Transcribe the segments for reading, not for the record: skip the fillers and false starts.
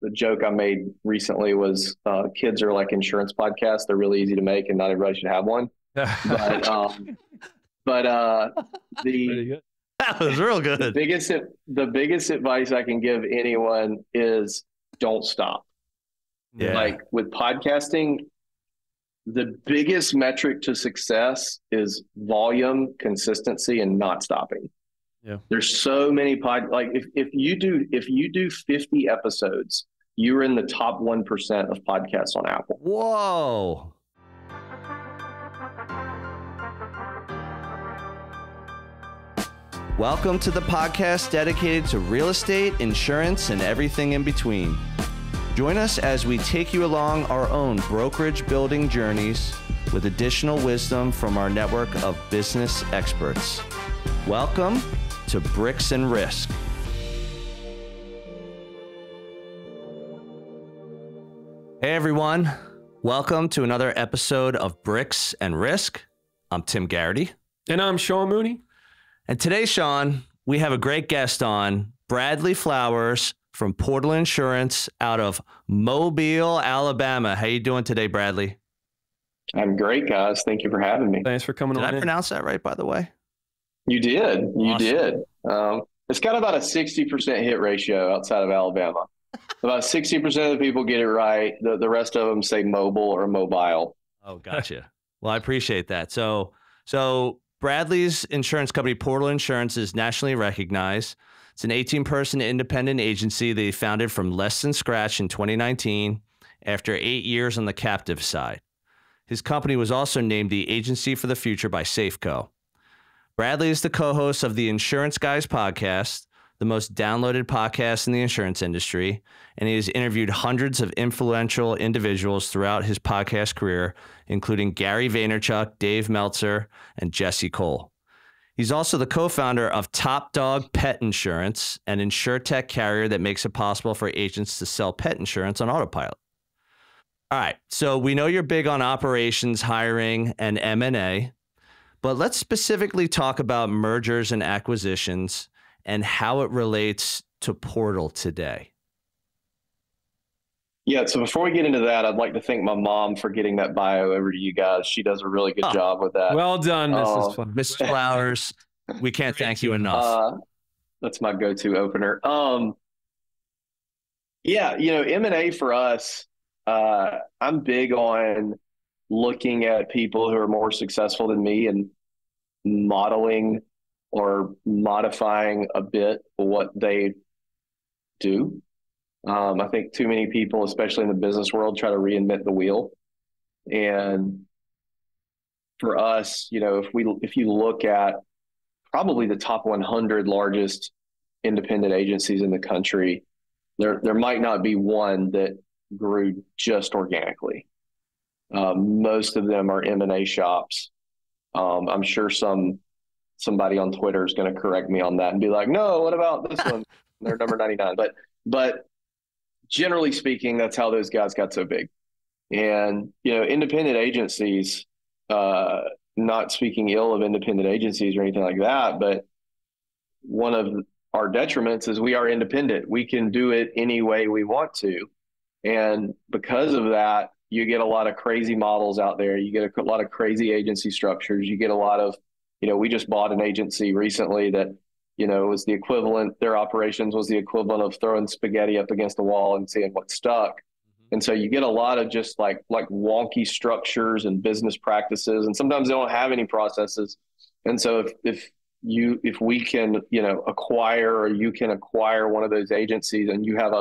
the joke I made recently was kids are like insurance podcasts. They're really easy to make and not everybody should have one. But Pretty the good. That was real good. the biggest advice I can give anyone is don't stop. Yeah. Like with podcasting, the biggest metric to success is volume, consistency, and not stopping. Yeah. There's so many like if you do 50 episodes, you're in the top 1% of podcasts on Apple. Whoa. Welcome to the podcast dedicated to real estate, insurance, and everything in between. Join us as we take you along our own brokerage building journeys with additional wisdom from our network of business experts. Welcome to Bricks and Risk. Hey everyone, welcome to another episode of Bricks and Risk. I'm Tim Garrity. And I'm Sean Mooney. And today, Sean, we have a great guest on, Bradley Flowers from Portal Insurance out of Mobile, Alabama. How you doing today, Bradley? I'm great, guys. Thank you for having me. Thanks for coming Did on I in. pronounce that right, by the way? You did. You Awesome. did. It's got about a 60% hit ratio outside of Alabama. About 60% of the people get it right. The rest of them say mobile or mobile. Oh, gotcha. Well, I appreciate that. So Bradley's insurance company, Portal Insurance, is nationally recognized. It's an 18-person independent agency they founded from less than scratch in 2019 after 8 years on the captive side. His company was also named the Agency for the Future by Safeco. Bradley is the co-host of the Insurance Guys podcast, the most downloaded podcast in the insurance industry, and he has interviewed hundreds of influential individuals throughout his podcast career, including Gary Vaynerchuk, Dave Meltzer, and Jesse Cole. He's also the co-founder of Top Dog Pet Insurance, an insurtech carrier that makes it possible for agents to sell pet insurance on autopilot. All right, so we know you're big on operations, hiring, and M&A, but let's specifically talk about mergers and acquisitions and how it relates to Portal today. Yeah, so before we get into that, I'd like to thank my mom for getting that bio over to you guys. She does a really good job with that. Well done, Mrs. Flowers, we can't thank you enough. That's my go-to opener. M&A for us, I'm big on looking at people who are more successful than me and modeling or modifying a bit what they do. I think too many people, especially in the business world, try to reinvent the wheel. And for us, if you look at probably the top 100 largest independent agencies in the country, there might not be one that grew just organically. Most of them are M&A shops. I'm sure somebody on Twitter is going to correct me on that and be like, no, what about this one? They're number 99. But generally speaking, that's how those guys got so big. And, independent agencies, not speaking ill of independent agencies or anything like that, but one of our detriments is we are independent. We can do it any way we want to. And because of that, you get a lot of crazy models out there. You get a lot of crazy agency structures. You get a lot of, we just bought an agency recently that, was the equivalent, their operations was the equivalent of throwing spaghetti up against the wall and seeing what stuck. Mm-hmm. And so you get a lot of just like wonky structures and business practices, and sometimes they don't have any processes. And so if we can, acquire, or you can acquire one of those agencies and you have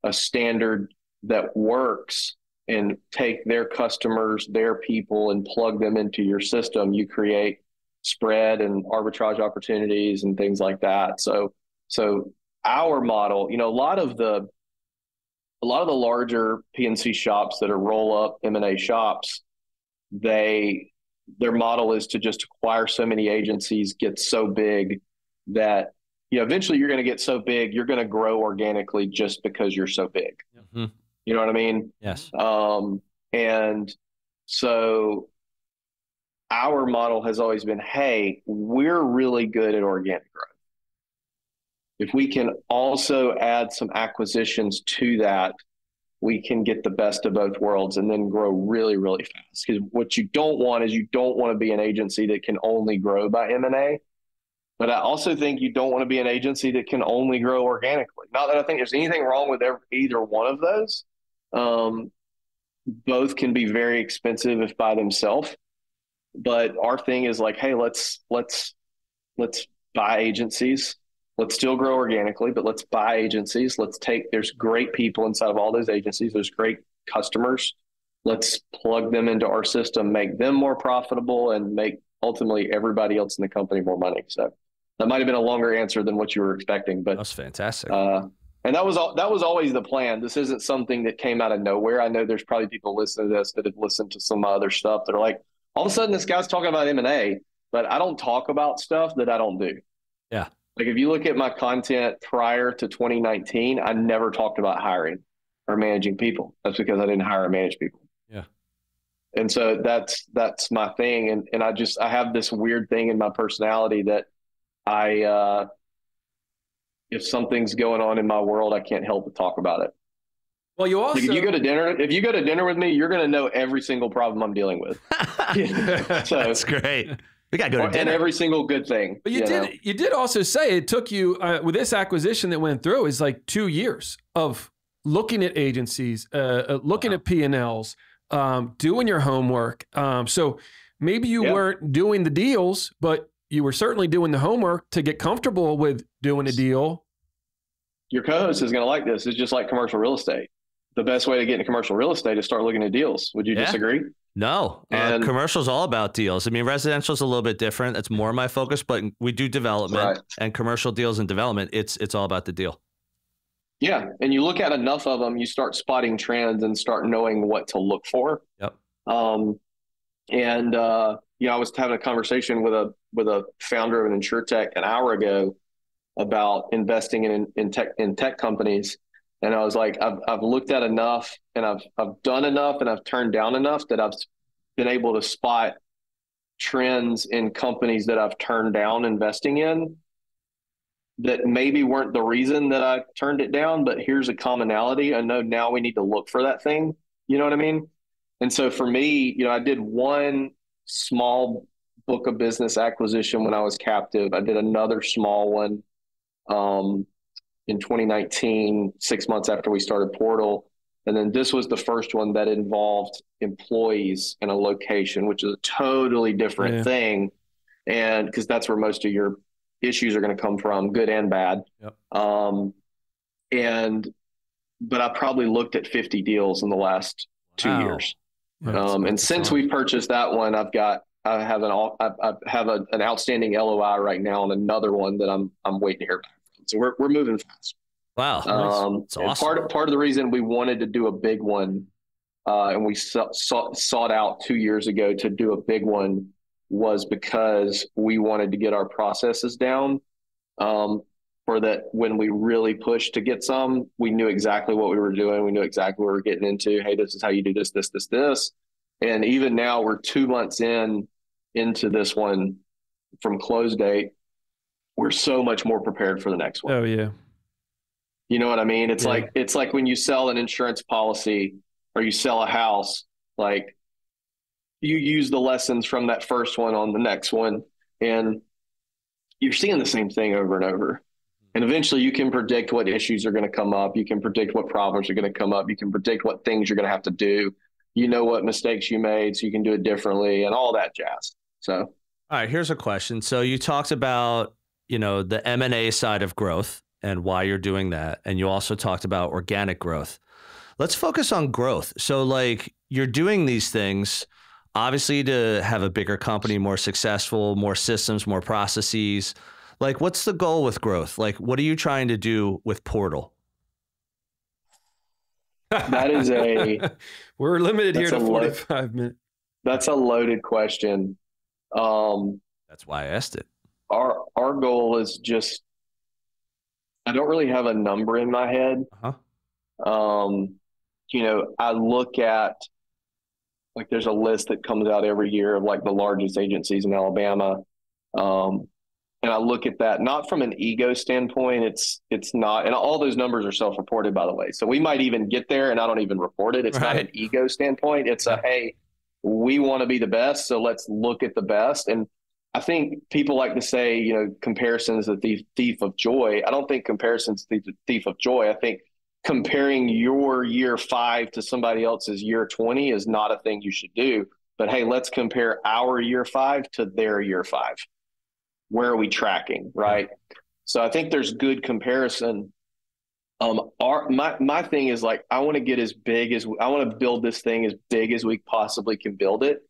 a standard that works and take their customers, their people, and plug them into your system, you create spread and arbitrage opportunities and things like that. So our model, a lot of the larger PNC shops that are roll up M&A shops, their model is to just acquire so many agencies, get so big that, eventually you're going to get so big, you're going to grow organically just because you're so big. Mm-hmm. You know what I mean? Yes. And so our model has always been, hey, we're really good at organic growth. If we can also add some acquisitions to that, we can get the best of both worlds and then grow really, really fast. Because what you don't want is you don't want to be an agency that can only grow by M&A. But I also think you don't want to be an agency that can only grow organically. Not that I think there's anything wrong with either one of those. Both can be very expensive if by themselves. But our thing is like, hey, let's buy agencies. Let's still grow organically, but let's buy agencies. There's great people inside of all those agencies. There's great customers. Let's plug them into our system, make them more profitable, and make ultimately everybody else in the company more money. So that might have been a longer answer than what you were expecting, but that's fantastic. And that was always the plan. This isn't something that came out of nowhere. I know there's probably people listening to this that have listened to some other stuff that are like, all of a sudden this guy's talking about M&A, but I don't talk about stuff that I don't do. Yeah. Like if you look at my content prior to 2019, I never talked about hiring or managing people. That's because I didn't hire or manage people. Yeah. And so that's my thing. And I have this weird thing in my personality that if something's going on in my world, I can't help but talk about it. Well, you also, like if you go to dinner with me, you're going to know every single problem I'm dealing with. So that's great. We got to go to dinner. And every single good thing. But you did also say it took you with this acquisition that went through is like 2 years of looking at agencies, looking at P&Ls, doing your homework. So maybe you weren't doing the deals, but you were certainly doing the homework to get comfortable with doing a deal. Your co-host is going to like this. It's just like commercial real estate. The best way to get into commercial real estate is start looking at deals. Would you disagree? No, commercial is all about deals. I mean, residential is a little bit different. That's more my focus, but we do development and commercial deals and development. It's all about the deal. Yeah. And you look at enough of them, you start spotting trends and start knowing what to look for. Yep. I was having a conversation with a founder of an insurtech an hour ago about investing in tech companies. And I was like, I've looked at enough and I've done enough and I've turned down enough that I've been able to spot trends in companies that I've turned down investing in that maybe weren't the reason that I turned it down, but here's a commonality. I know now we need to look for that thing. You know what I mean? And so for me, I did one small book of business acquisition when I was captive. I did another small one in 2019, 6 months after we started Portal. And then this was the first one that involved employees in a location, which is a totally different thing. And because that's where most of your issues are going to come from, good and bad. Yep. But I probably looked at 50 deals in the last 2 years. And since we purchased that one, I have an outstanding LOI right now on another one that I'm waiting to hear back from. So we're moving fast. Wow, that's awesome. Part of the reason we wanted to do a big one, and we sought out 2 years ago to do a big one, was because we wanted to get our processes down. For that, when we really pushed to get some, we knew exactly what we were doing. We knew exactly what we were getting into. Hey, this is how you do this, this, this, this. And even now we're 2 months into this one from close date. We're so much more prepared for the next one. Oh yeah. You know what I mean? It's like when you sell an insurance policy or you sell a house, like you use the lessons from that first one on the next one, and you're seeing the same thing over and over. And eventually you can predict what issues are going to come up. You can predict what problems are going to come up. You can predict what things you're going to have to do. You know what mistakes you made, so you can do it differently and all that jazz. So, all right, here's a question. So you talked about, the M&A side of growth and why you're doing that. And you also talked about organic growth. Let's focus on growth. So like you're doing these things, obviously to have a bigger company, more successful, more systems, more processes. Like, what's the goal with growth? Like, what are you trying to do with Portal? That is we're limited here to 45 minutes. That's a loaded question. That's why I asked it. Our goal is just, I don't really have a number in my head. I look at, like, there's a list that comes out every year of like the largest agencies in Alabama. And and I look at that not from an ego standpoint. It's not, and all those numbers are self-reported, by the way. So we might even get there, and I don't even report it. It's not an ego standpoint. It's a, hey, we want to be the best, so let's look at the best. And I think people like to say, you know, comparison is the thief of joy. I don't think comparison is the thief of joy. I think comparing your year 5 to somebody else's year 20 is not a thing you should do. But hey, let's compare our year 5 to their year 5. Where are we tracking, right? So I think there's good comparison. My thing is like, I want to get as big as I want to build this thing as big as we possibly can build it,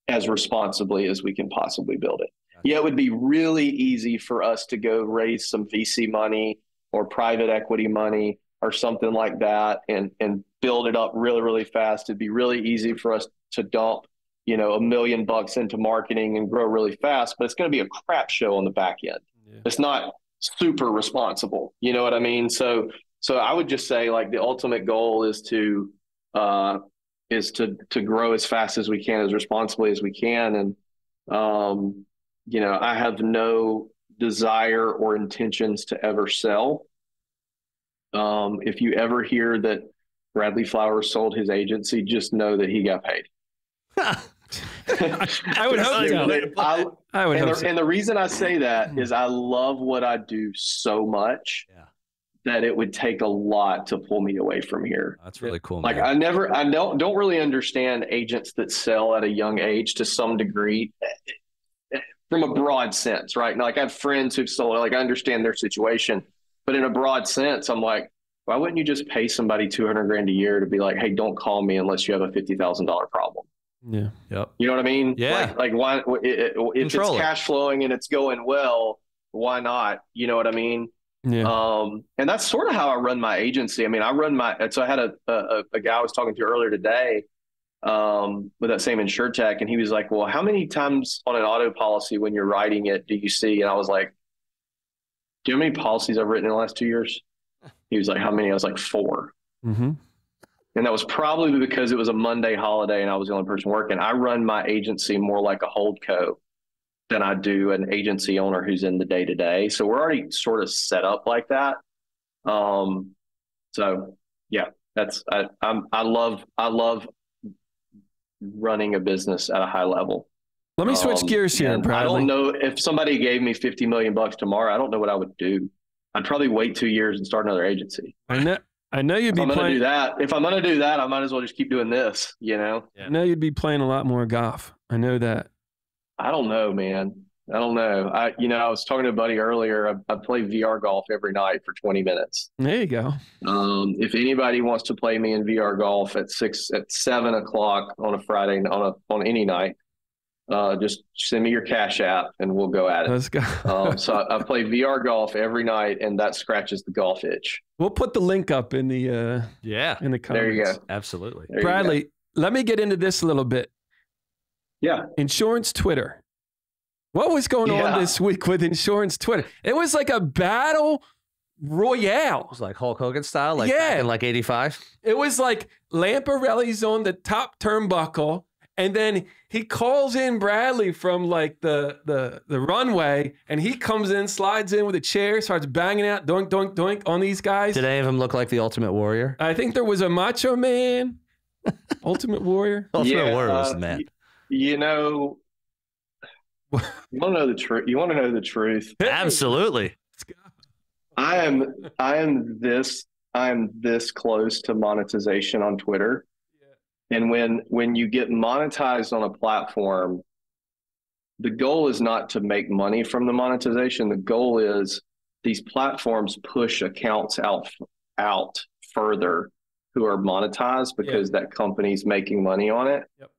as responsibly as we can possibly build it. Yeah, it would be really easy for us to go raise some VC money or private equity money or something like that and build it up really, really fast. It'd be really easy for us to dump, you know, $1 million into marketing and grow really fast, but it's going to be a crap show on the back end. Yeah. It's not super responsible. You know what I mean? So I would just say like the ultimate goal is to grow as fast as we can, as responsibly as we can. And, you know, I have no desire or intentions to ever sell. If you ever hear that Bradley Flowers sold his agency, just know that he got paid. I would hope so. I would hope so. And the reason I say that is I love what I do so much that it would take a lot to pull me away from here. That's really cool, man. Like I don't really understand agents that sell at a young age to some degree from a broad sense, right? Like I have friends who've sold, like I understand their situation, but in a broad sense, I'm like, why wouldn't you just pay somebody $200,000 a year to be like, hey, don't call me unless you have a $50,000 problem? Yeah. Yep. You know what I mean? Yeah. Like why, if it's cash flowing and it's going well, why not? You know what I mean? Yeah. And that's sort of how I run my agency. I mean, so I had a guy I was talking to earlier today, with that same InsurTech, and he was like, well, how many times on an auto policy when you're writing it do you see? And I was like, do you know how many policies I've written in the last 2 years? He was like, how many? I was like, 4. Mm-hmm. And that was probably because it was a Monday holiday and I was the only person working. I run my agency more like a holdco than I do an agency owner who's in the day-to-day. So we're already sort of set up like that. So yeah, I love running a business at a high level. Let me switch gears here, Bradley. I don't know if somebody gave me $50 million tomorrow. I don't know what I would do. I'd probably wait 2 years and start another agency. I know you'd be playing. If I'm going to do that, I might as well just keep doing this, you know? I know you'd be playing a lot more golf. I know that. I don't know, man. I don't know. I was talking to a buddy earlier. I play VR golf every night for 20 minutes. There you go. If anybody wants to play me in VR golf at 7 o'clock on a Friday, on any night, just send me your Cash App and we'll go at it. Let's go. So I play VR golf every night, and that scratches the golf itch. We'll put the link up in the in the comments. There you go. Absolutely. Bradley, let me get into this a little bit. Yeah. Insurance Twitter. What was going on this week with Insurance Twitter? It was like a battle royale. It was like Hulk Hogan style, back in like 85. It was like Lamparelli's on the top turnbuckle, and then he calls in Bradley from like the runway, and he comes in, slides in with a chair, starts banging out doink, doink, doink on these guys. Did any of them look like the Ultimate Warrior? I think there was a Macho Man. Ultimate Warrior? Ultimate Warrior was the man. You know, you want to know the truth? You want to know the truth? Absolutely. I am this close to monetization on Twitter. And when you get monetized on a platform, the goal is not to make money from the monetization. The goal is these platforms push accounts out further who are monetized because that company's making money on it. Yep.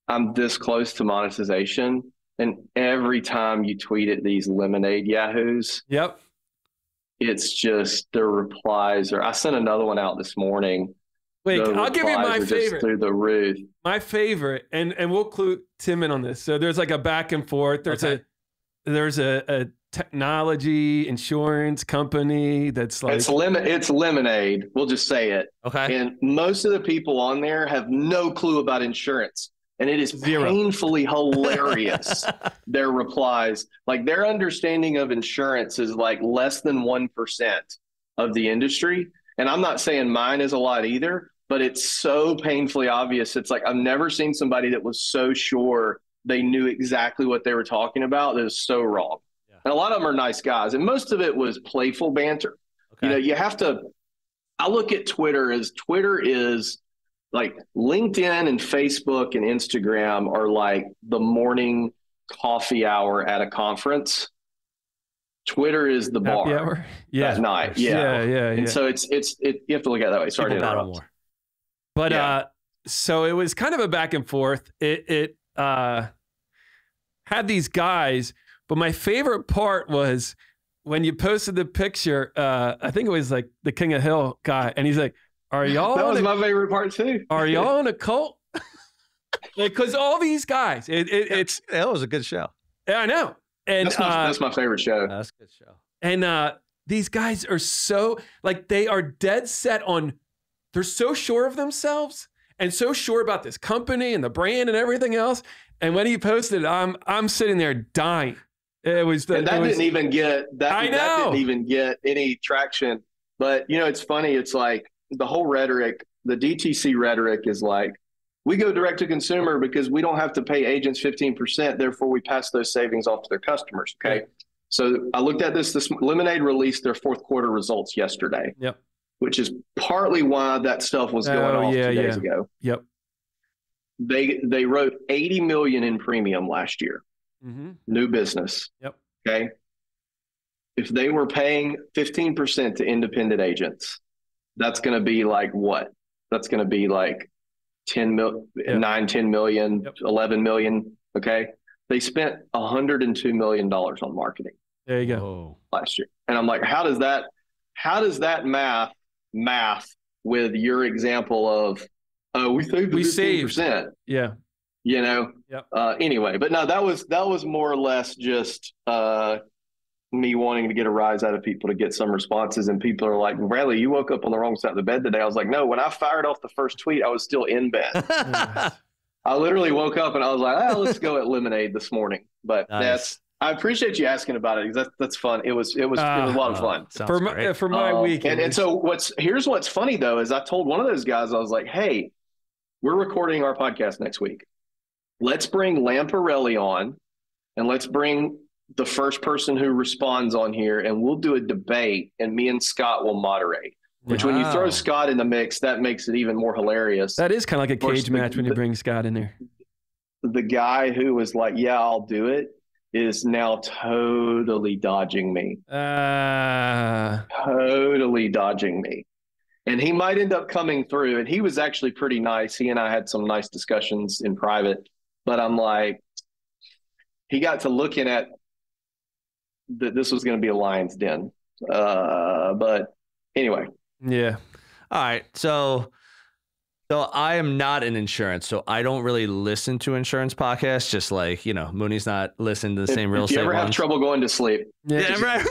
I'm this close to monetization. And every time you tweet at these lemonade yahoos, it's just the replies. I sent another one out this morning. Wait, I'll give you my favorite. Through the roof. My favorite, and we'll clue Tim in on this. So there's like a back and forth. There's a technology insurance company that's like it's Lemonade. We'll just say it. Okay. And most of the people on there have no clue about insurance. And it is Zero. painfully hilarious. Their replies, like their understanding of insurance is like less than 1% of the industry. And I'm not saying mine is a lot either, but it's so painfully obvious. It's like, I've never seen somebody that was so sure they knew exactly what they were talking about. That is so wrong. Yeah. And a lot of them are nice guys. And most of it was playful banter. Okay. You know, you have to, I look at Twitter as Twitter is like LinkedIn and Facebook and Instagram are like the morning coffee hour at a conference. Twitter is the bar. Happy hour? Yeah. At night. Yeah. And so it's you have to look at it that way. Sorry to interrupt. More. But so it was kind of a back and forth. It had these guys, but my favorite part was when you posted the picture. I think it was like the King of Hill guy, and he's like, "Are y'all?" That was my favorite part too. Are y'all in a cult? Because all these guys, it's that was a good show. Yeah, I know. And that's my favorite show. That's a good show. And these guys are so like they are dead set on. They're so sure of themselves and so sure about this company and the brand and everything else. And when he posted, I'm sitting there dying. It was and that didn't even get that. I know. That didn't even get any traction. But you know, it's funny. It's like the whole rhetoric, the DTC rhetoric is like, we go direct to consumer because we don't have to pay agents 15%. Therefore, we pass those savings off to their customers. Okay. Right. So I looked at this Lemonade released their fourth quarter results yesterday. Yep. Which is partly why that stuff was going off 2 days ago. Yep. They wrote $80 million in premium last year. Mm-hmm. New business. Yep. Okay. If they were paying 15% to independent agents, that's going to be like what? That's going to be like 10 million, yep. 10 million, yep. 11 million. Okay. They spent $102 million on marketing. There you go. Last year. And I'm like, how does that math with your example of, we saved 15%. Yeah. You know? Yep. Anyway, but no, that was more or less just me wanting to get a rise out of people to get some responses. And people are like, Bradley, you woke up on the wrong side of the bed today. I was like, no, when I fired off the first tweet, I was still in bed. I literally woke up and I was like, let's go at Lemonade this morning. But nice. I appreciate you asking about it because that's fun. It was a lot of fun for my week. And so here's what's funny though, is I told one of those guys, I was like, hey, we're recording our podcast next week. Let's bring Lamparelli on and let's bring the first person who responds on here and we'll do a debate and me and Scott will moderate. Which when you throw Scott in the mix, that makes it even more hilarious. That is kind of like a cage match when you bring Scott in there. The guy who was like, yeah, I'll do it, is now totally dodging me. Totally dodging me. And he might end up coming through. And he was actually pretty nice. He and I had some nice discussions in private. But I'm like, he got to looking at that this was going to be a lion's den. But anyway. Yeah. All right. So I am not in insurance, so I don't really listen to insurance podcasts. Just like, Mooney's not listening to the same real estate. If you ever have trouble going to sleep. Yeah, right.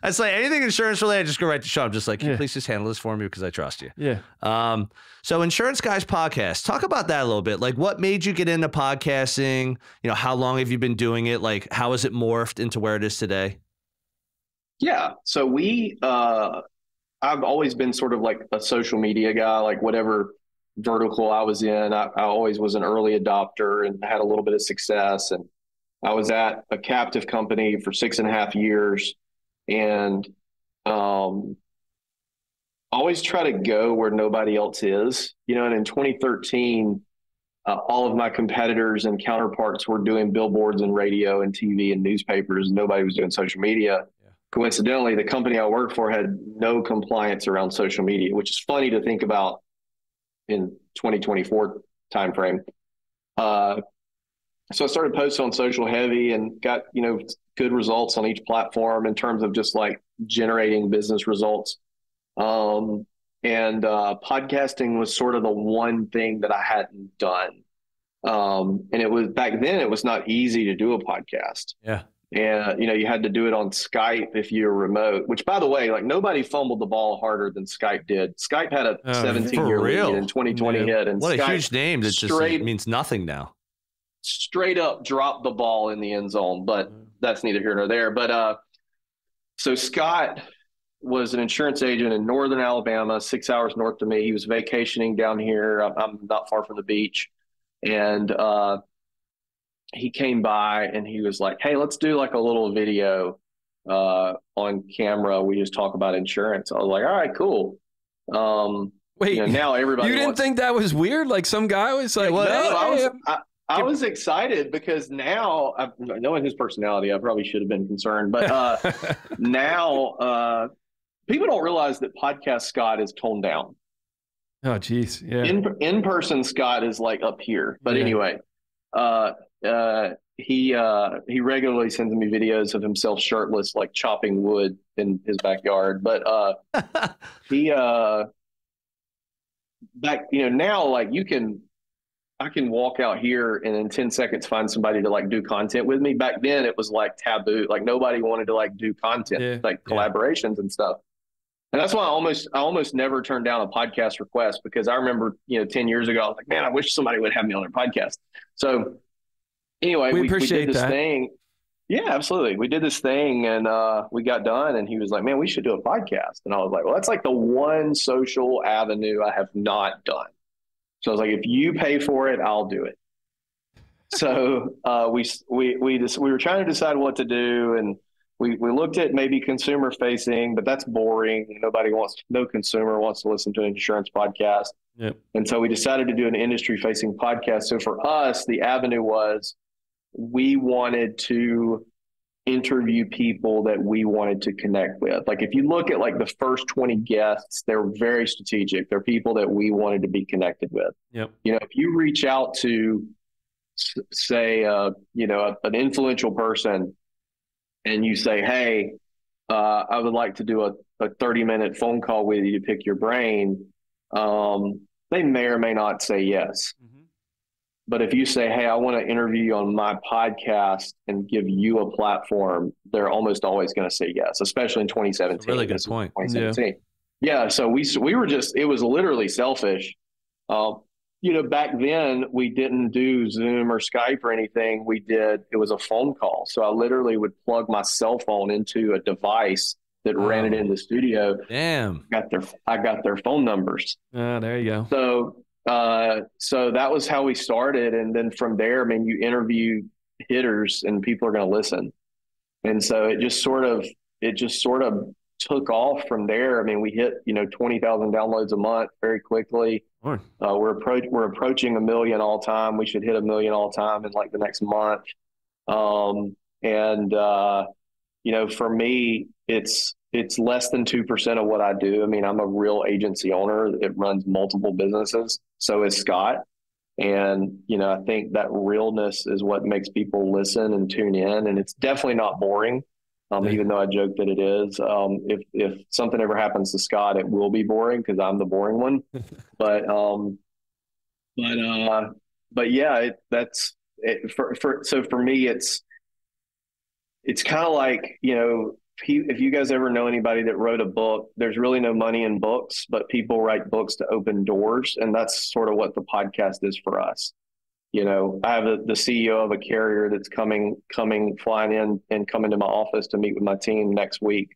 It's like anything insurance related, I just go right to Sean. I'm just like, can you please just handle this for me because I trust you. Yeah. So Insurance Guys podcast, talk about that a little bit. Like what made you get into podcasting? How long have you been doing it? Like how has it morphed into where it is today? Yeah. So I've always been sort of like a social media guy, like whatever vertical I was in, I always was an early adopter and had a little bit of success. And I was at a captive company for 6.5 years and always try to go where nobody else is, and in 2013, all of my competitors and counterparts were doing billboards and radio and TV and newspapers. Nobody was doing social media. Coincidentally, the company I worked for had no compliance around social media, which is funny to think about in 2024 timeframe. So I started posting on social heavy and got, good results on each platform in terms of just like generating business results. And podcasting was sort of the one thing that I hadn't done. And it was back then, it was not easy to do a podcast. Yeah. And, you had to do it on Skype if you were remote, which, by the way, like, nobody fumbled the ball harder than Skype did. Skype had a 17-year lead and 2020 hit. And what Skype a huge name that just means nothing now. Straight up dropped the ball in the end zone, but that's neither here nor there. But so Scott was an insurance agent in northern Alabama, 6 hours north of me. He was vacationing down here. I'm not far from the beach. And he came by and he was like, hey, let's do like a little video on camera. We just talk about insurance. I was like, all right, cool. Wait, now everybody you didn't think that was weird? Like some guy was like, well, no, I was excited because now, knowing his personality, I probably should have been concerned. But now people don't realize that podcast Scott is toned down. Oh, geez. Yeah. In person Scott is like up here. But anyway, he regularly sends me videos of himself shirtless, like chopping wood in his backyard. But he back, now, like, I can walk out here and in 10 seconds find somebody to like do content with me. Back then it was like taboo. Like nobody wanted to like do content, like collaborations and stuff. And that's why I almost never turned down a podcast request, because I remember, 10 years ago, I was like, man, I wish somebody would have me on their podcast. So anyway, we did this thing. Yeah, absolutely. We did this thing and we got done and he was like, man, we should do a podcast. And I was like, well, that's like the one social avenue I have not done. So I was like, if you pay for it, I'll do it. So we were trying to decide what to do, and we looked at maybe consumer facing, but that's boring. No consumer wants to listen to an insurance podcast. Yep. And so we decided to do an industry facing podcast. So for us, the avenue was we wanted to interview people that we wanted to connect with. Like if you look at like the first 20 guests, they're very strategic. They're people that we wanted to be connected with. Yep. If you reach out to say, an influential person and you say, hey, I would like to do a 30-minute phone call with you to pick your brain. They may or may not say yes. Mm-hmm. But if you say, hey, I want to interview you on my podcast and give you a platform, they're almost always going to say yes, especially in 2017. That's a really good point. 2017. Yeah. So we were just, it was literally selfish. Back then we didn't do Zoom or Skype or anything. It was a phone call. So I literally would plug my cell phone into a device that ran it in the studio. Damn. I got their phone numbers. There you go. So that was how we started. And then from there, I mean, you interview hitters and people are going to listen. And so it just sort of took off from there. I mean, we hit, 20,000 downloads a month very quickly. Sure. We're approaching 1 million all time. We should hit 1 million all time in like the next month. For me, it's less than 2% of what I do. I mean, I'm a real agency owner. It runs multiple businesses. So is Scott. And, I think that realness is what makes people listen and tune in. And it's definitely not boring. Even though I joke that it is. If something ever happens to Scott, it will be boring because I'm the boring one. But yeah, that's it. So for me, it's kind of like, if you guys ever know anybody that wrote a book, there's really no money in books, but people write books to open doors. And that's sort of what the podcast is for us. I have the CEO of a carrier that's flying in and coming to my office to meet with my team next week,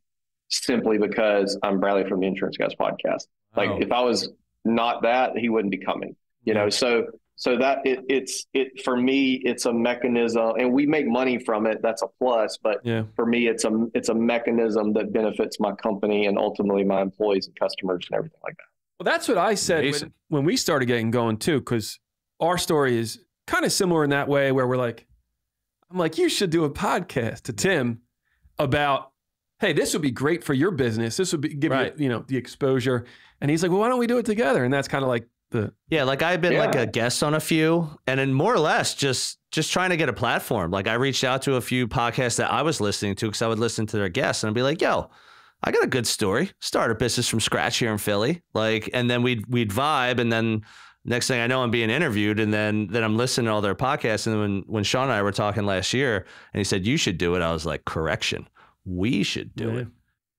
simply because I'm Bradley from the Insurance Guys podcast. Like if I was not that, he wouldn't be coming, So that it's for me, it's a mechanism, and we make money from it. That's a plus. But for me, it's a mechanism that benefits my company and ultimately my employees and customers and everything like that. Well, that's what I said when we started getting going too, because our story is kind of similar in that way, where I'm like, you should do a podcast to Tim about, hey, this would be great for your business. This would give you, the exposure. And he's like, well, why don't we do it together? And that's kind of like like I've been like a guest on a few, and then more or less just trying to get a platform. Like I reached out to a few podcasts that I was listening to because I would listen to their guests and I'd be like, yo, I got a good story. Start a business from scratch here in Philly. And then we'd vibe, and then Next thing I know, I'm being interviewed, and then I'm listening to all their podcasts. And when Sean and I were talking last year, and he said you should do it, I was like, correction, we should do it.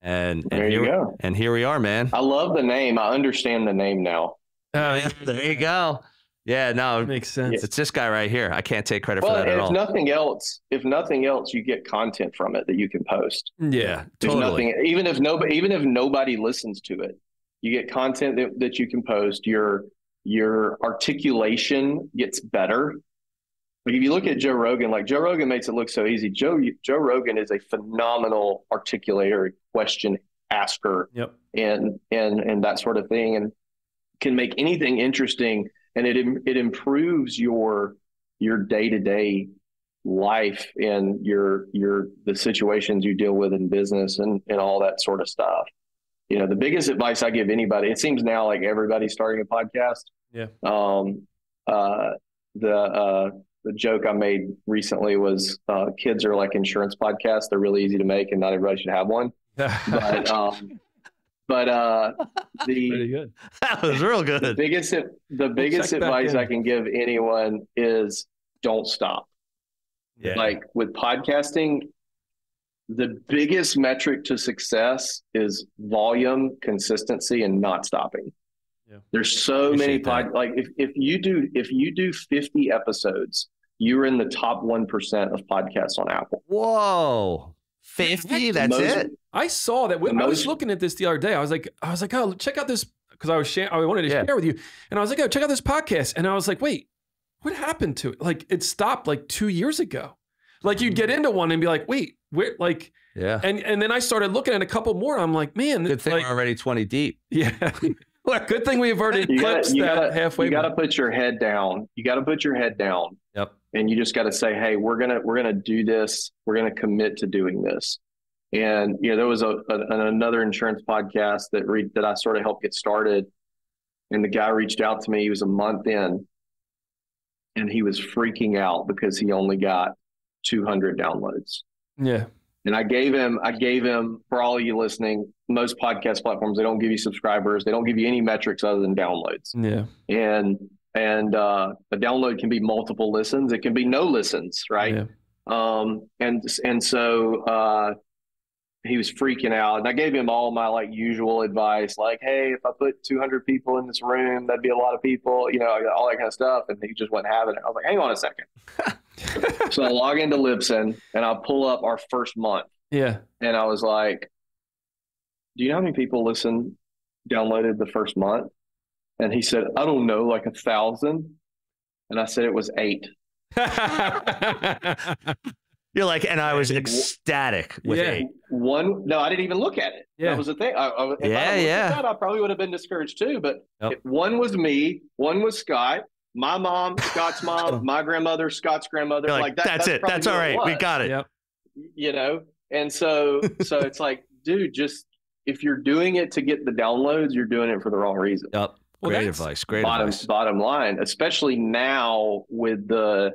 And there you go. And here we are, man. I love the name. I understand the name now. Oh yeah, there you go. Yeah, no, That makes sense. It's this guy right here. I can't take credit for that at all. If nothing else, you get content from it that you can post. Yeah, There's totally. nothing, even if nobody listens to it, you get content that you can post. Your articulation gets better. Like if you look at Joe Rogan, like Joe Rogan makes it look so easy. Joe Rogan is a phenomenal articulator, question asker, and that sort of thing, and can make anything interesting. And it improves your day-to-day life and the situations you deal with in business and all that sort of stuff. You know, the biggest advice I give anybody, it seems now like everybody's starting a podcast. Yeah. The joke I made recently was kids are like insurance podcasts. They're really easy to make and not everybody should have one. But Pretty good. That was real good. The biggest advice I can give anyone is don't stop. Yeah. Like with podcasting, the biggest metric to success is volume, consistency, and not stopping. Yeah. There's so many like if you do 50 episodes, you're in the top 1% of podcasts on Apple. Whoa. 50? That's it? I saw that. I was looking at this the other day. I was like, oh, check out this, because I wanted to share with you. And I was like, oh, check out this podcast. And I was like, wait, what happened to it? Like it stopped like 2 years ago. Like you'd get into one and be like, wait, where, like, yeah. And then I started looking at a couple more. I'm like, man, good thing like, we're already 20 deep. Yeah. Good thing we've already eclipsed that halfway. You got to put your head down. You got to put your head down. Yep. And you just got to say, hey, we're gonna do this. We're gonna commit to doing this. And you know, there was another insurance podcast that I sort of helped get started, and the guy reached out to me. He was a month in, and he was freaking out because he only got 200 downloads. Yeah. And I gave him, for all of you listening, most podcast platforms, they don't give you subscribers. They don't give you any metrics other than downloads. Yeah. And a download can be multiple listens. It can be no listens, right? Yeah. And so he was freaking out. And I gave him all my like usual advice, like, hey, if I put 200 people in this room, that'd be a lot of people, you know, all that kind of stuff. And he just wasn't having it. I was like, hang on a second. So I log into Libsyn and I pull up our first month. Yeah. And I was like, do you know how many people downloaded the first month? And he said, I don't know, like 1,000. And I said, it was 8. You're like, and I was ecstatic with 8. No, I didn't even look at it. Yeah. That was the thing. If I looked at that, I probably would have been discouraged too. But one was me, one was Scott, my mom, Scott's mom, my grandmother, Scott's grandmother. Like that's it. That's all right. We got it. Yep. You know, and so it's like, dude, just if you're doing it to get the downloads, you're doing it for the wrong reason. Yep. Great advice. Great advice. Bottom line, especially now with the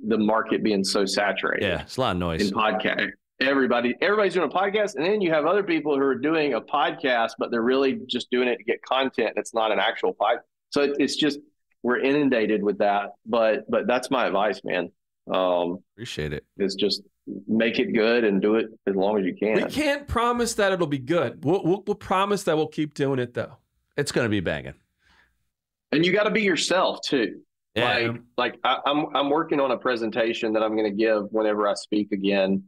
market being so saturated. Yeah, it's a lot of noise. In podcast, everybody's doing a podcast, and then you have other people who are doing a podcast, but they're really just doing it to get content. It's not an actual podcast. So it's just, we're inundated with that. But that's my advice, man. Appreciate it. Is just make it good and do it as long as you can. We can't promise that it'll be good. We'll promise that we'll keep doing it though. It's going to be banging. And you got to be yourself too. Yeah. Like I'm working on a presentation that I'm going to give whenever I speak again,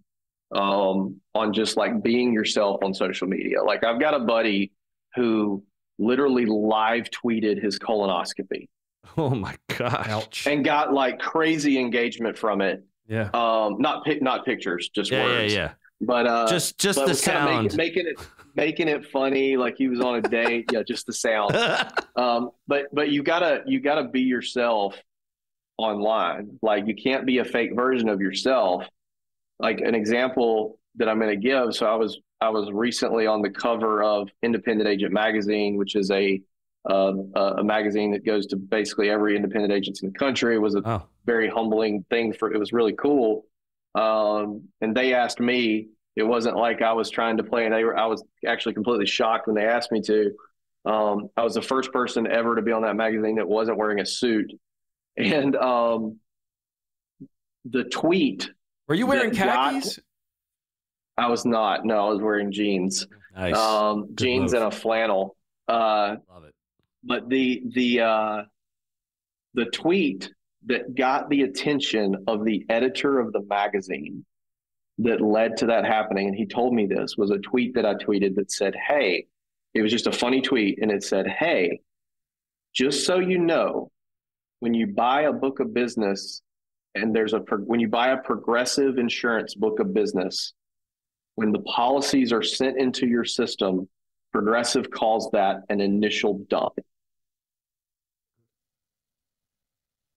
on just like being yourself on social media. Like I've got a buddy who literally live tweeted his colonoscopy. Oh my gosh. Ouch. And got like crazy engagement from it. Yeah. Not pictures, just words. Yeah. But just the sound, making it funny, like he was on a date. Yeah, just the sound. But you gotta be yourself online. Like you can't be a fake version of yourself. Like an example that I'm going to give. So I was recently on the cover of Independent Agent Magazine, which is a magazine that goes to basically every independent agency in the country. It was a very humbling thing. It was really cool. And they asked me. It wasn't like I was trying to play, and I was actually completely shocked when they asked me to. I was the first person ever to be on that magazine that wasn't wearing a suit. And the tweet. Were you wearing khakis? I was not. No, I was wearing jeans. Nice. Jeans and a flannel. Love it. But the tweet that got the attention of the editor of the magazine that led to that happening, and he told me this, was a tweet that I tweeted that said, hey, it was just a funny tweet, and it said, hey, just so you know, when you buy a book of business and when you buy a Progressive insurance book of business, when the policies are sent into your system, Progressive calls that an initial dump.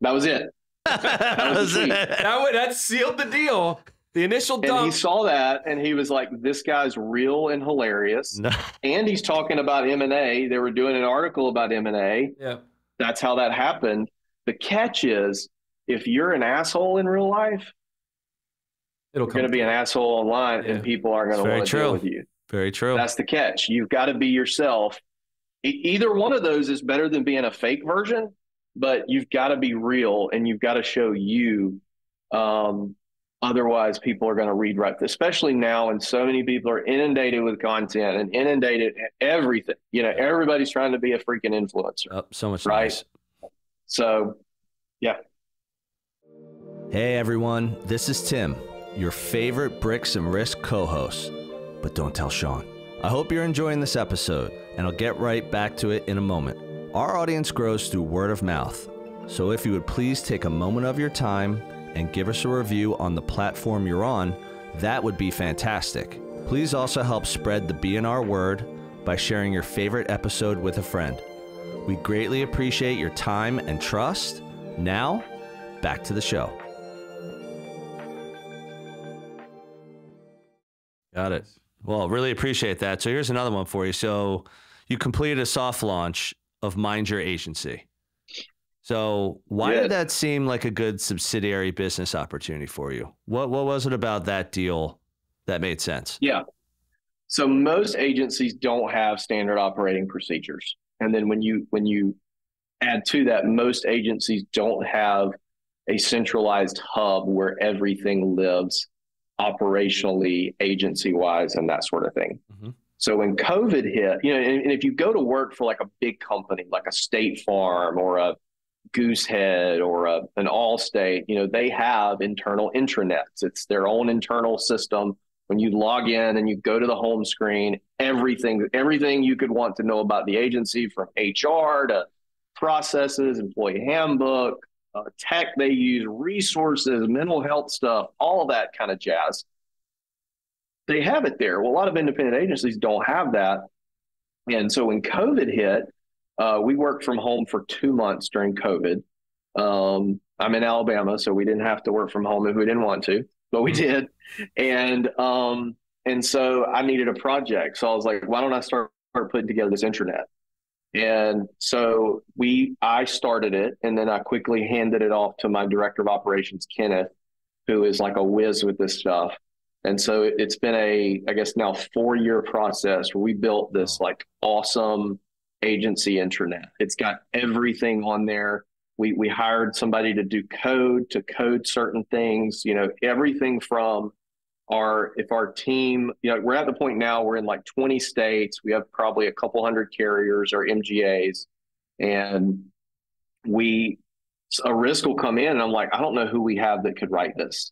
That was it. That sealed the deal. The initial dump. And he saw that and he was like, this guy's real and hilarious. No. And he's talking about M&A. They were doing an article about M&A. Yeah. That's how that happened. The catch is, if you're an asshole in real life, you're going to be an asshole online, and people aren't going to want to deal with you. Very true. That's the catch. You've got to be yourself. Either one of those is better than being a fake version, but you've got to be real and you've got to show you. Otherwise, people are going to read right, especially now, and so many people are inundated with content and inundated everything. You know, everybody's trying to be a freaking influencer. Oh, so much right. Nice. So, yeah. Hey, everyone. This is Tim, your favorite Bricks and Risk co-host. But don't tell Sean. I hope you're enjoying this episode, and I'll get right back to it in a moment. Our audience grows through word of mouth, so if you would please take a moment of your time and give us a review on the platform you're on, that would be fantastic. Please also help spread the B&R word by sharing your favorite episode with a friend. We greatly appreciate your time and trust. Now, back to the show. Got it. Well, really appreciate that. So here's another one for you. So you completed a soft launch of Mind Your Agency. So why did that seem like a good subsidiary business opportunity for you? What was it about that deal that made sense? Yeah. So most agencies don't have standard operating procedures. And then when you add to that, most agencies don't have a centralized hub where everything lives operationally, agency-wise, and that sort of thing. Mm-hmm. So when COVID hit, you know, and if you go to work for like a big company, like a State Farm or a Goosehead or an Allstate, you know, they have internal intranets. It's their own internal system. When you log in and you go to the home screen, everything you could want to know about the agency, from HR to processes, employee handbook, tech they use, resources, mental health stuff, all of that kind of jazz. They have it there. Well, a lot of independent agencies don't have that. And so when COVID hit, we worked from home for 2 months during COVID. I'm in Alabama, so we didn't have to work from home if we didn't want to, but we did. And so I needed a project. So I was like, why don't I start putting together this intranet? And so I started it, and then I quickly handed it off to my director of operations, Kenneth, who is like a whiz with this stuff. And so it's been I guess now 4-year process where we built this like awesome agency intranet. It's got everything on there. We hired somebody to code certain things, you know, everything from if our team, you know, we're at the point now we're in like 20 states. We have probably a couple hundred carriers or MGAs, and a risk will come in and I'm like, I don't know who we have that could write this.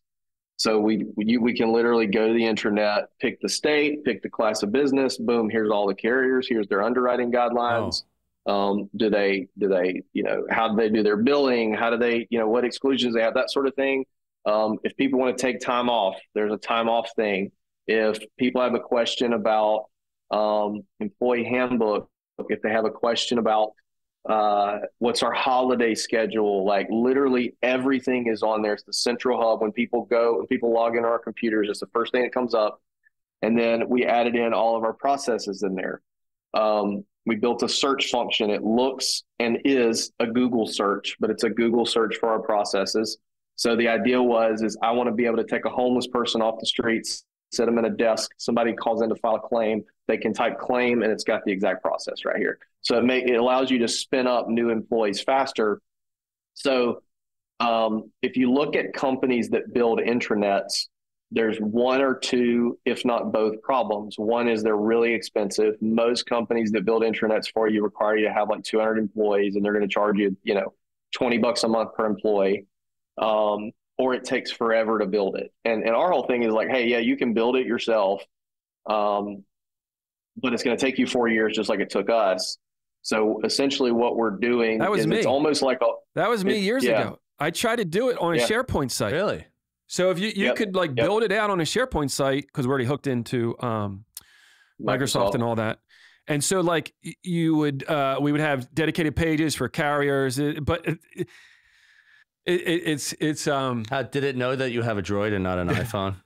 So we can literally go to the intranet, pick the state, pick the class of business, boom, here's all the carriers, here's their underwriting guidelines. Do they, you know, how do they do their billing? How do they, you know, what exclusions they have, that sort of thing. If people want to take time off, there's a time off thing. If people have a question about employee handbook, if they have a question about what's our holiday schedule, like literally everything is on there. It's the central hub. When people log into our computers, it's the first thing that comes up. And then we added in all of our processes in there. We built a search function. It looks and is a Google search, but it's a Google search for our processes. So the idea is I want to be able to take a homeless person off the streets, sit them in a desk. Somebody calls in to file a claim. They can type claim and it's got the exact process right here. So it allows you to spin up new employees faster. So if you look at companies that build intranets, there's one or two, if not both, problems. One is they're really expensive. Most companies that build intranets for you require you to have like 200 employees, and they're going to charge you, $20 a month per employee. Or it takes forever to build it. And our whole thing is like, hey, yeah, you can build it yourself, but it's going to take you 4 years, just like it took us. So essentially what we're doing is it's almost like that was me years ago. I tried to do it on a SharePoint site. Really? So if you could like build it out on a SharePoint site, because we're already hooked into Microsoft and all that. And so like we would have dedicated pages for carriers, but it's how did it know that you have a Droid and not an iPhone?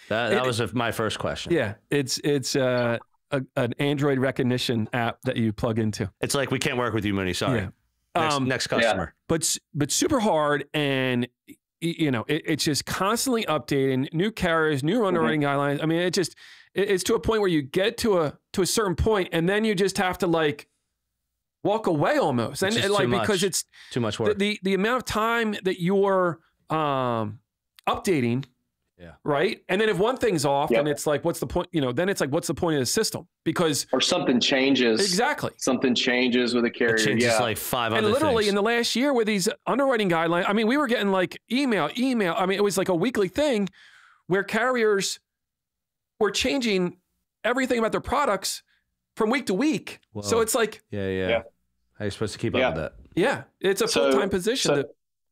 That was my first question. Yeah, it's an Android recognition app that you plug into. It's like, we can't work with you, Mooney. Sorry. Yeah. Next customer. Yeah. But super hard, and it's just constantly updating, new carriers, new underwriting guidelines. I mean, it's to a point where you get to a certain point, and then you just have to like walk away almost, and like because it's too much work. The amount of time that you're updating. Yeah. Right. And then if one thing's off, then it's like, what's the point? Then it's like, what's the point of the system? Because or something changes. Exactly. Something changes with a carrier. It changes like five other things. And literally in the last year with these underwriting guidelines, I mean, we were getting like email. I mean, it was like a weekly thing where carriers were changing everything about their products from week to week. Whoa. So it's like, yeah. How are you supposed to keep up with that? Yeah. It's a full-time position to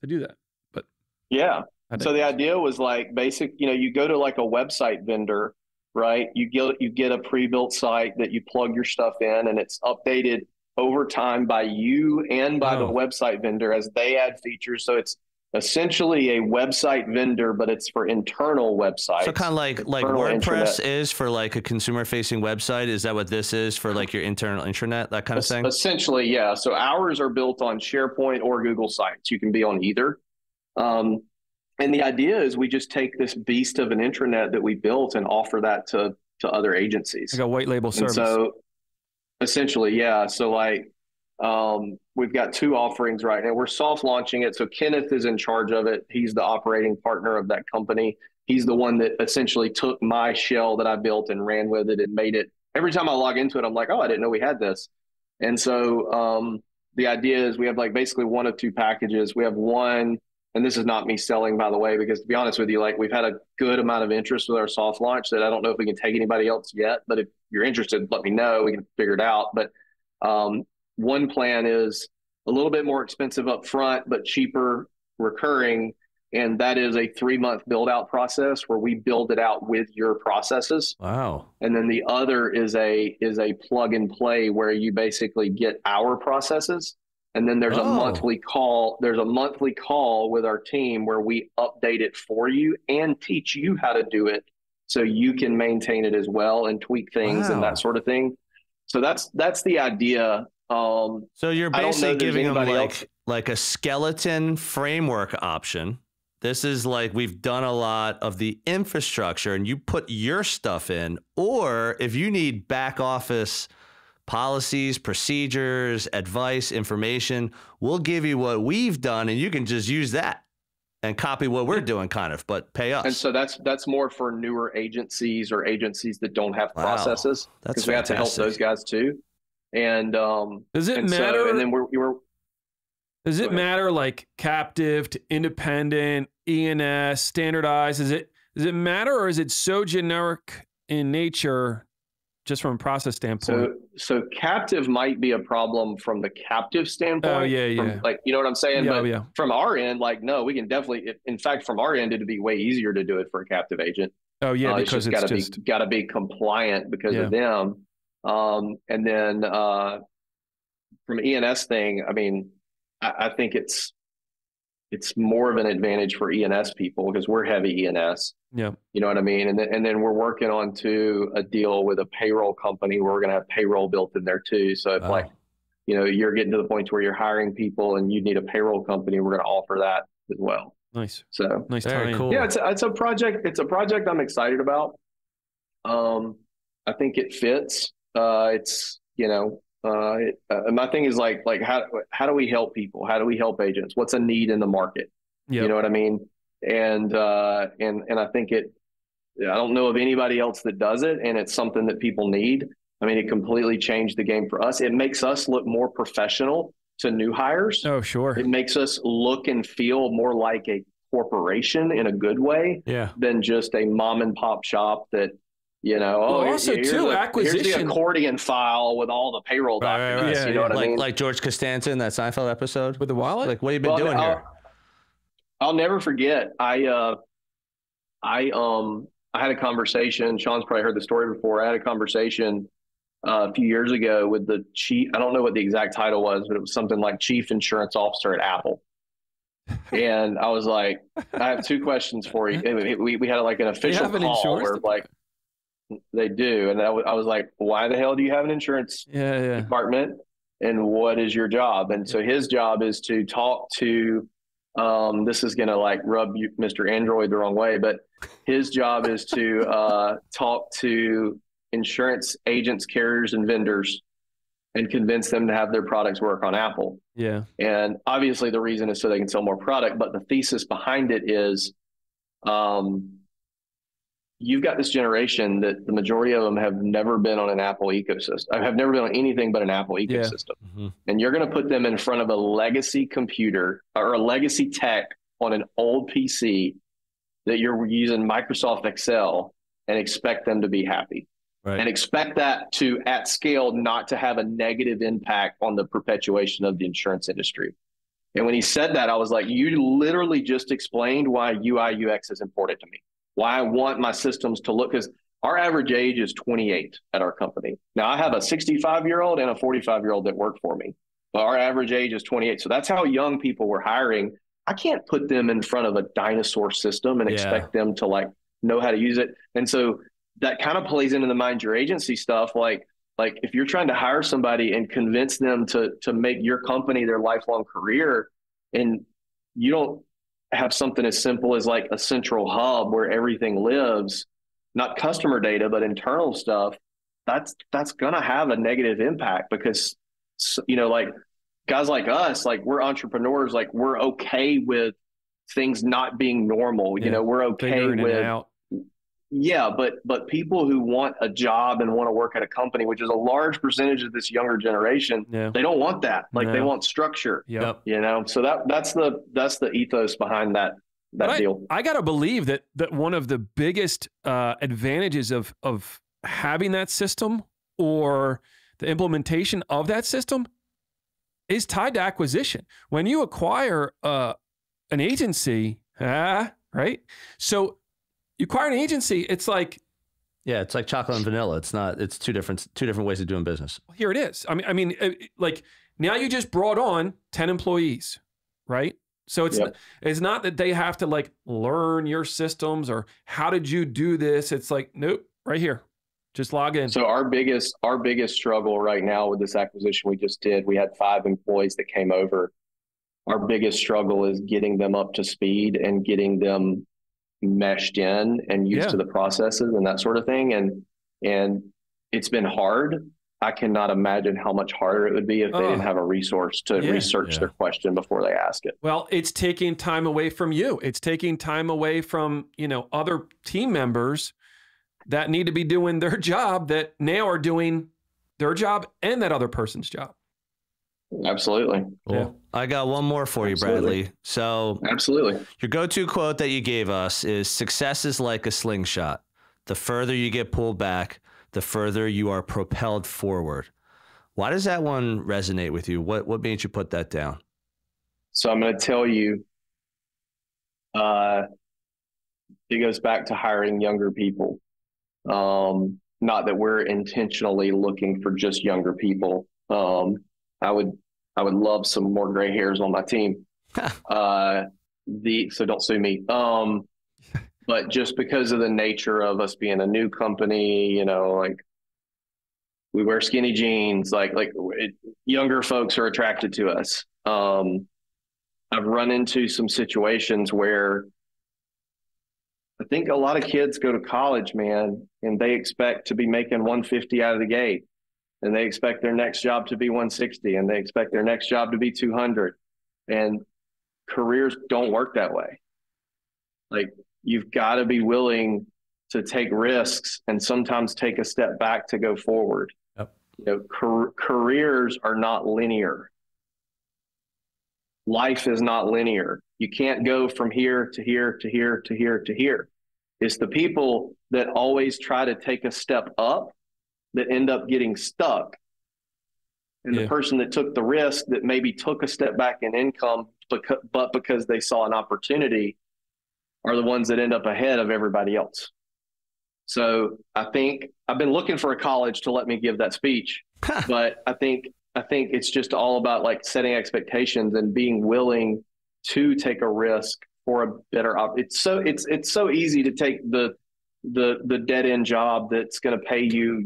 do that. But yeah. So the idea was like you go to like a website vendor, right? You get a pre-built site that you plug your stuff in, and it's updated over time by you and by the website vendor as they add features. So it's essentially a website vendor, but it's for internal websites. So kind of like WordPress is for like a consumer facing website. Is that what this is for, like your internal intranet, that kind of thing? Essentially, yeah. So ours are built on SharePoint or Google Sites. You can be on either. And the idea is we just take this beast of an intranet that we built and offer that to other agencies. Like a white label service. And so essentially, yeah. So like we've got two offerings right now. We're soft launching it. So Kenneth is in charge of it. He's the operating partner of that company. He's the one that essentially took my shell that I built and ran with it and made it. Every time I log into it, I'm like, oh, I didn't know we had this. And so the idea is we have like basically one of two packages. We have one. And this is not me selling, by the way, because to be honest with you, like we've had a good amount of interest with our soft launch that I don't know if we can take anybody else yet. But if you're interested, let me know. We can figure it out. But one plan is a little bit more expensive up front, but cheaper recurring. And that is a 3-month build out process where we build it out with your processes. Wow. And then the other is a plug and play where you basically get our processes. And then there's a monthly call. There's a monthly call with our team where we update it for you and teach you how to do it so you can maintain it as well and tweak things and that sort of thing. So that's the idea. So you're basically giving them like a skeleton framework option. This is like, we've done a lot of the infrastructure and you put your stuff in, or if you need back office policies, procedures, advice, information, we'll give you what we've done and you can just use that and copy what we're doing kind of, but pay us. And so that's more for newer agencies or agencies that don't have processes, because we have to help those guys too. And does it matter? So, and then does it matter like captive to independent, E&S, standardized? Does it matter, or is it so generic in nature just from a process standpoint? So captive might be a problem from the captive standpoint. Oh, yeah. Like, you know what I'm saying? Yeah, but from our end, like, no, we can definitely, in fact, from our end, it'd be way easier to do it for a captive agent. Oh, yeah, because it's got to be compliant because of them. And then from E&S thing, I mean, I think it's more of an advantage for E&S people because we're heavy E&S. Yeah. You know what I mean? And then we're working on a deal with a payroll company where we're going to have payroll built in there too. So if like, you're getting to the point where you're hiring people and you need a payroll company, we're going to offer that as well. Nice. So nice. Very cool. Yeah. It's a project. It's a project I'm excited about. I think it fits. It's, my thing is like how do we help people? How do we help agents? What's a need in the market? Yep. You know what I mean? And I think I don't know of anybody else that does it, and it's something that people need. I mean, it completely changed the game for us. It makes us look more professional to new hires. Oh, sure. It makes us look and feel more like a corporation in a good way than just a mom and pop shop that, also too, acquisition. Here's the accordion file with all the payroll documents. Right. You know what I mean? Like George Costanza in that Seinfeld episode with the wallet. Like, what have you been doing here? I'll never forget. I had a conversation. Sean's probably heard the story before. I had a conversation a few years ago with the chief. I don't know what the exact title was, but it was something like chief insurance officer at Apple. And I was like, I have two questions for you. We had like an official call where like they do. And I was like, why the hell do you have an insurance department? And what is your job? And so his job is to talk to, this is going to like rub you, Mr. Android, the wrong way, but his job is to talk to insurance agents, carriers, and vendors and convince them to have their products work on Apple. Yeah. And obviously the reason is so they can sell more product, but the thesis behind it is you've got this generation that the majority of them have never been on an Apple ecosystem. I have never been on anything but an Apple ecosystem. Yeah. Mm-hmm. And you're going to put them in front of a legacy computer or a legacy tech on an old PC that you're using Microsoft Excel and expect them to be happy. Right. And expect that to, at scale, not to have a negative impact on the perpetuation of the insurance industry. And when he said that, I was like, you literally just explained why UI UX is important to me, why I want my systems to look, because our average age is 28 at our company. Now, I have a 65-year-old and a 45-year-old that work for me, but our average age is 28. So that's how young people we're hiring. I can't put them in front of a dinosaur system and expect them to like know how to use it. And so that kind of plays into the mind your agency stuff. Like if you're trying to hire somebody and convince them to make your company their lifelong career, and you don't have something as simple as like a central hub where everything lives, not customer data, but internal stuff, that's going to have a negative impact because, like guys like us, like we're entrepreneurs, like we're okay with things not being normal. We're okay with but people who want a job and want to work at a company, which is a large percentage of this younger generation, they don't want that. Like they want structure. Yep. So that's the ethos behind that deal. I gotta believe that one of the biggest advantages of having that system or the implementation of that system is tied to acquisition. When you acquire an agency, right? So you acquire an agency, it's like chocolate and vanilla. It's two different ways of doing business. Here it is. I mean, like now you just brought on 10 employees, right? So it's not that they have to like learn your systems or how did you do this? It's like, nope, right here. Just log in. So our biggest struggle right now with this acquisition we just did, we had 5 employees that came over. Our biggest struggle is getting them up to speed and getting them meshed in and used to the processes and that sort of thing. And it's been hard. I cannot imagine how much harder it would be if they didn't have a resource to research their question before they ask it. Well, it's taking time away from you. It's taking time away from, other team members that need to be doing their job that now are doing their job and that other person's job. Absolutely. Cool. Yeah. I got one more for you, Bradley. So absolutely. Your go-to quote that you gave us is success is like a slingshot. The further you get pulled back, the further you are propelled forward. Why does that one resonate with you? What made you put that down? So I'm going to tell you, it goes back to hiring younger people. Not that we're intentionally looking for just younger people. I would love some more gray hairs on my team. So don't sue me. But just because of the nature of us being a new company, like we wear skinny jeans, younger folks are attracted to us. I've run into some situations where I think a lot of kids go to college, man, and they expect to be making 150 out of the gate, and they expect their next job to be 160, and they expect their next job to be 200. And careers don't work that way. Like, you've got to be willing to take risks and sometimes take a step back to go forward. Yep. You know, careers are not linear. Life is not linear. You can't go from here to here to here to here to here. It's the people that always try to take a step up that end up getting stuck. And the person that took the risk, that maybe took a step back in income, but because they saw an opportunity, are the ones that end up ahead of everybody else. So I think I've been looking for a college to let me give that speech, but I think it's just all about like setting expectations and being willing to take a risk for a better it's so easy to take the dead end job that's going to pay you,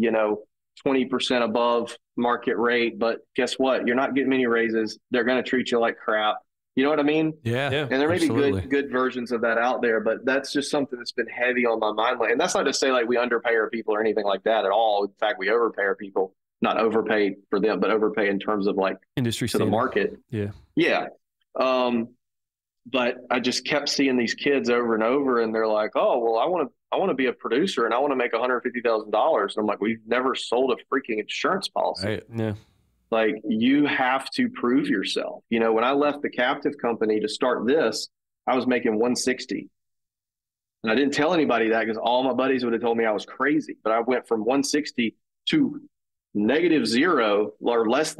20% above market rate, but guess what? You're not getting any raises. They're going to treat you like crap. You know what I mean? Yeah. And there may be good versions of that out there, but that's just something that's been heavy on my mind. And that's not to say like we underpay our people or anything like that at all. In fact, we overpay our people, not overpay for them, but overpay in terms of like industry to the market. Yeah. Yeah. But I just kept seeing these kids over and over, and they're like, "Oh, well, I want to be a producer, and I want to make $150,000." And I'm like, "We've never sold a freaking insurance policy." Right. Yeah. Like, you have to prove yourself. When I left the captive company to start this, I was making 160, and I didn't tell anybody that because all my buddies would have told me I was crazy. But I went from 160 to -0 or less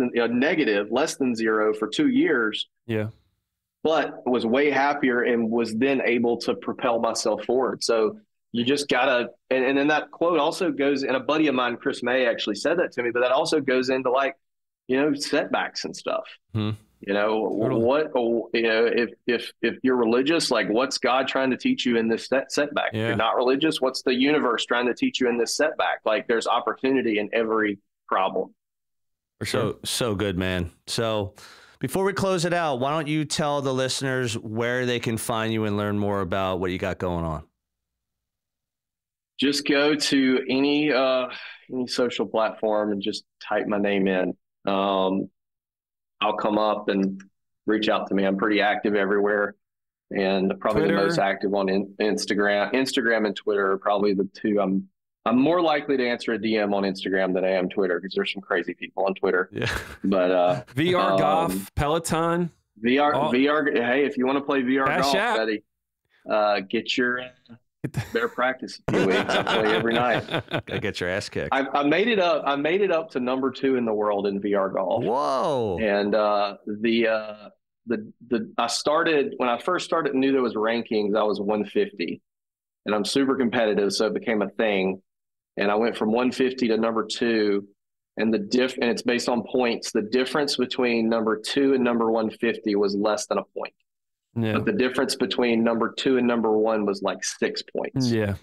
than zero for 2 years. Yeah. But was way happier and was then able to propel myself forward. So you just gotta, and then that quote also goes, and a buddy of mine, Chris May, actually said that to me, but that also goes into like, setbacks and stuff. Totally. If you're religious, like, what's God trying to teach you in this setback? Yeah. If you're not religious, what's the universe trying to teach you in this setback? Like, there's opportunity in every problem. For sure. So good, man. So before we close it out, why don't you tell the listeners where they can find you and learn more about what you got going on? Just go to any social platform and just type my name in. I'll come up and reach out to me. I'm pretty active everywhere, and probably Twitter. the most active on Instagram. Instagram and Twitter are probably the two. I'm more likely to answer a DM on Instagram than I am Twitter, because there's some crazy people on Twitter. Yeah. But VR golf, Peloton. VR. Hey, if you want to play VR golf, buddy, get your better practice a few weeks. I play every night. Gotta get your ass kicked. I made it up. I made it up to number 2 in the world in VR golf. Whoa! And I started when I first started. Knew there was rankings. I was 150, and I'm super competitive, so it became a thing. And I went from 150 to number 2, and and it's based on points. The difference between number 2 and number 150 was less than a point. Yeah. But the difference between number 2 and number 1 was like 6 points. Yeah.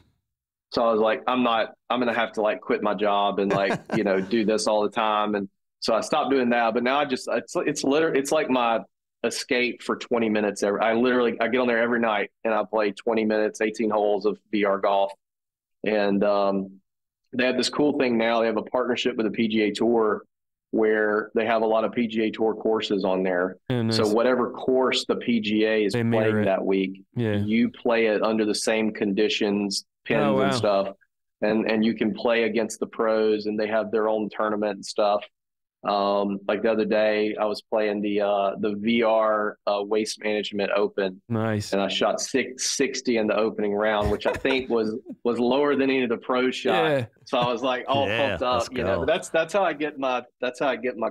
So I was like, I'm going to have to like quit my job and like, do this all the time. And so I stopped doing that. But now it's like my escape for 20 minutes. I get on there every night and I play 20 minutes, 18 holes of VR golf. And they have this cool thing now. They have a partnership with the PGA Tour where they have a lot of PGA Tour courses on there. Oh, nice. So whatever course the PGA is playing that week, you play it under the same conditions, pins and stuff. And you can play against the pros, and they have their own tournament and stuff. Like the other day, I was playing the VR Waste Management Open. Nice. And I shot 660 in the opening round, which I think was lower than any of the pros shot. Yeah. So I was like all pumped up, But that's how I get my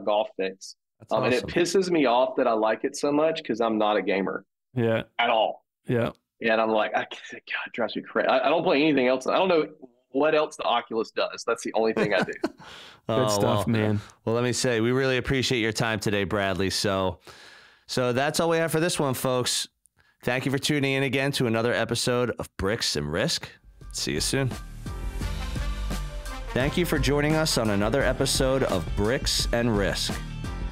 golf fix. Awesome. And it pisses me off that I like it so much because I'm not a gamer. Yeah. At all. Yeah. And I'm like, God, it drives me crazy. I don't play anything else. I don't know what else the Oculus does. That's the only thing I do. Good stuff, man. Well, let me say, we really appreciate your time today, Bradley. So that's all we have for this one, folks. Thank you for tuning in again to another episode of Bricks and Risk. See you soon. Thank you for joining us on another episode of Bricks and Risk.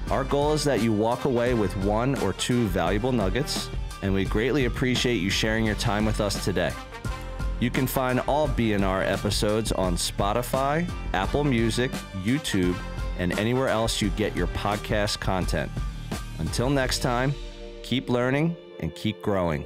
Our goal is that you walk away with 1 or 2 valuable nuggets, and we greatly appreciate you sharing your time with us today. You can find all B&R episodes on Spotify, Apple Music, YouTube, and anywhere else you get your podcast content. Until next time, keep learning and keep growing.